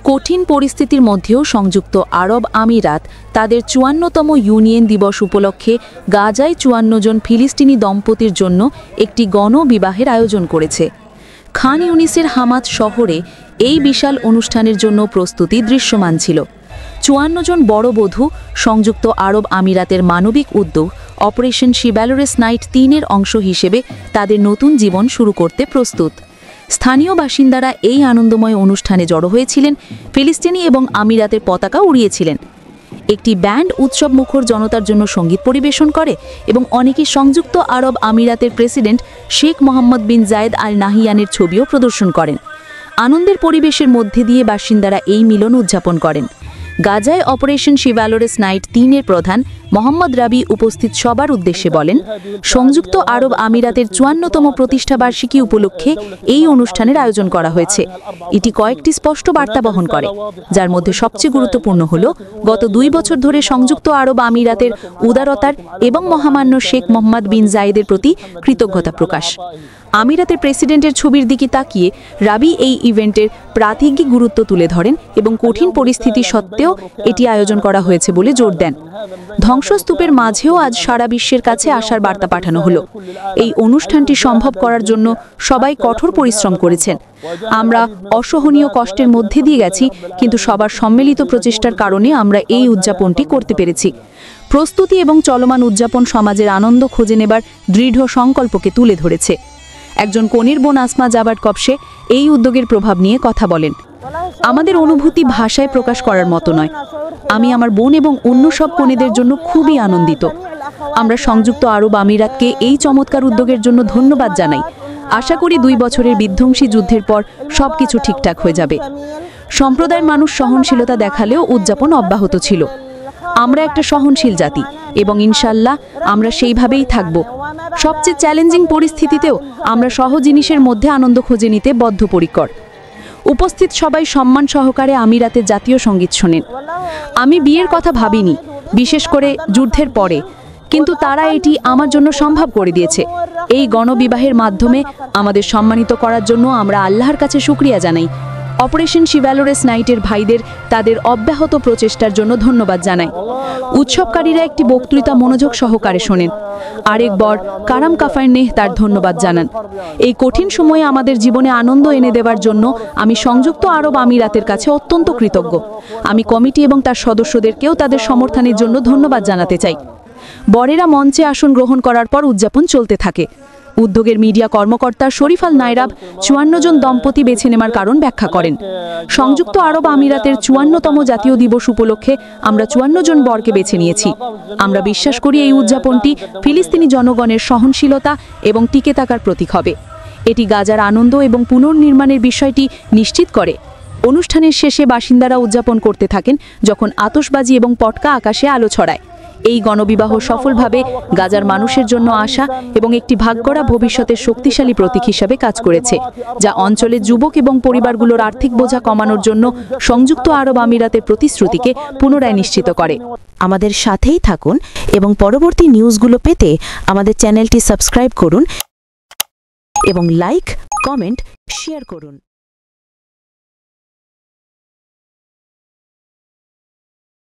কঠিন পরিস্থিতির মধ্যেও সংযুক্ত আরব আমিরাত তাদের ৫৪তম ইউনিয়ন দিবস উপলক্ষে গাজায় ৫৪ জন ফিলিস্তিনি দম্পতির জন্য একটি গণবিবাহের আয়োজন করেছে। খান ইউনিসের হামাদ শহরে এই বিশাল অনুষ্ঠানের জন্য প্রস্তুতি দৃশ্যমান ছিল। ৫৪ জন বড় বধূ সংযুক্ত আরব আমিরাতের মানবিক উদ্যোগ অপারেশন শিভ্যালরাস নাইট ৩-এর অংশ হিসেবে তাদের নতুন জীবন শুরু করতে প্রস্তুত। স্থানীয় বাসিন্দারা এই আনন্দময় অনুষ্ঠানে জড়ো হয়েছিলেন, ফিলিস্তিনি এবং আমিরাতের পতাকা উড়িয়েছিলেন। একটি ব্যান্ড উৎসব মুখর জনতার জন্য সঙ্গীত পরিবেশন করে এবং অনেকে সংযুক্ত আরব আমিরাতের প্রেসিডেন্ট শেখ মোহাম্মদ বিন জায়েদ আল নাহিয়ানের ছবিও প্রদর্শন করেন। আনন্দের পরিবেশের মধ্যে দিয়ে বাসিন্দারা এই মিলন উদযাপন করেন। গাজায় অপারেশন শিভ্যালরাস নাইট ৩-এর প্রধান মোহাম্মদ রাবি উপস্থিত সবার উদ্দেশ্যে বলেন, সংযুক্ত আরব আমিরাতের ৫৪তম প্রতিষ্ঠাবার্ষিকী উপলক্ষে এই অনুষ্ঠানের আয়োজন করা হয়েছে। এটি কয়েকটি স্পষ্ট বার্তা বহন করে, যার মধ্যে সবচেয়ে গুরুত্বপূর্ণ হল গত ২ বছর ধরে সংযুক্ত আরব আমিরাতের উদারতার এবং মহামান্য শেখ মোহাম্মদ বিন জায়েদের প্রতি কৃতজ্ঞতা প্রকাশ। আমিরাতের প্রেসিডেন্টের ছবির দিকে তাকিয়ে রাবি এই ইভেন্টের প্রাতিজ্ঞিক গুরুত্ব তুলে ধরেন এবং কঠিন পরিস্থিতি সত্ত্বেও এটি আয়োজন করা হয়েছে বলে জোর দেন। ধ্বংসস্তূপের মাঝেও আজ সারা বিশ্বের কাছে আসার বার্তা পাঠানো হলো। এই অনুষ্ঠানটি সম্ভব করার জন্য সবাই কঠোর পরিশ্রম করেছেন। আমরা অসহনীয় কষ্টের মধ্যে দিয়ে গেছি, কিন্তু সবার সম্মিলিত প্রচেষ্টার কারণে আমরা এই উদযাপনটি করতে পেরেছি। প্রস্তুতি এবং চলমান উদযাপন সমাজের আনন্দ খুঁজে নেবার দৃঢ় সংকল্পকে তুলে ধরেছে। একজন কনের বোন আসমা জাবাট কপসে এই উদ্যোগের প্রভাব নিয়ে কথা বলেন, আমাদের অনুভূতি ভাষায় প্রকাশ করার মতো নয়। আমি আমার বোন এবং অন্য সব কনেদের জন্য খুবই আনন্দিত। আমরা সংযুক্ত আরব আমিরাতকে এই চমৎকার উদ্যোগের জন্য ধন্যবাদ জানাই। আশা করি ২ বছরের বিধ্বংসী যুদ্ধের পর সবকিছু ঠিকঠাক হয়ে যাবে। সম্প্রদায়ের মানুষ সহনশীলতা দেখালেও উদযাপন অব্যাহত ছিল। আমরা একটা সহনশীল জাতি এবং ইনশাল্লাহ আমরা সেইভাবেই থাকব। সবচেয়ে চ্যালেঞ্জিং পরিস্থিতিতেও আমরা সহ জিনিসের মধ্যে আনন্দ খুঁজে নিতে বদ্ধপরিকর। উপস্থিত সবাই সম্মান সহকারে আমিরাতের জাতীয় সঙ্গীত শোনেন। আমি বিয়ের কথা ভাবিনি, বিশেষ করে যুদ্ধের পরে, কিন্তু তারা এটি আমার জন্য সম্ভব করে দিয়েছে। এই গণবিবাহের মাধ্যমে আমাদের সম্মানিত করার জন্য আমরা আল্লাহর কাছে শুকরিয়া জানাই। অপারেশন শিভ্যালরাস নাইটের ভাইদের তাদের অব্যাহত প্রচেষ্টার জন্য ধন্যবাদ জানাই। উৎসবকারীরা একটি বক্তৃতা মনোযোগ সহকারে শোনেন। আরেক বর কারাম কাফাইনেহ তার ধন্যবাদ জানান। এই কঠিন সময়ে আমাদের জীবনে আনন্দ এনে দেওয়ার জন্য আমি সংযুক্ত আরব আমিরাতের কাছে অত্যন্ত কৃতজ্ঞ। আমি কমিটি এবং তার সদস্যদেরকেও তাদের সমর্থনের জন্য ধন্যবাদ জানাতে চাই। বরেরা মঞ্চে আসন গ্রহণ করার পর উদযাপন চলতে থাকে। উদ্যোগের মিডিয়া কর্মকর্তা শরীফ আল নাইরাব ৫৪ জন দম্পতি বেছে নেওয়ার কারণ ব্যাখ্যা করেন। সংযুক্ত আরব আমিরাতের ৫৪তম জাতীয় দিবস উপলক্ষে আমরা ৫৪ জন বরকে বেছে নিয়েছি। আমরা বিশ্বাস করি এই উদযাপনটি ফিলিস্তিনি জনগণের সহনশীলতা এবং টিকে থাকার প্রতীক হবে। এটি গাজার আনন্দ এবং পুনর্নির্মাণের বিষয়টি নিশ্চিত করে। অনুষ্ঠানের শেষে বাসিন্দারা উদযাপন করতে থাকেন যখন আতশবাজি এবং পটকা আকাশে আলো ছড়ায়। এই গণবিবাহ সফলভাবে গাজার মানুষের জন্য আশা এবং একটি ভাগ্যরা ভবিষ্যতের শক্তিশালী প্রতীক হিসাবে কাজ করেছে, যা অঞ্চলের যুবক এবং পরিবারগুলোর আর্থিক বোঝা কমানোর জন্য সংযুক্ত আরব আমিরাতের প্রতিশ্রুতিকে পুনরায় নিশ্চিত করে। আমাদের সাথেই থাকুন এবং পরবর্তী নিউজগুলো পেতে আমাদের চ্যানেলটি সাবস্ক্রাইব করুন এবং লাইক, কমেন্ট, শেয়ার করুন।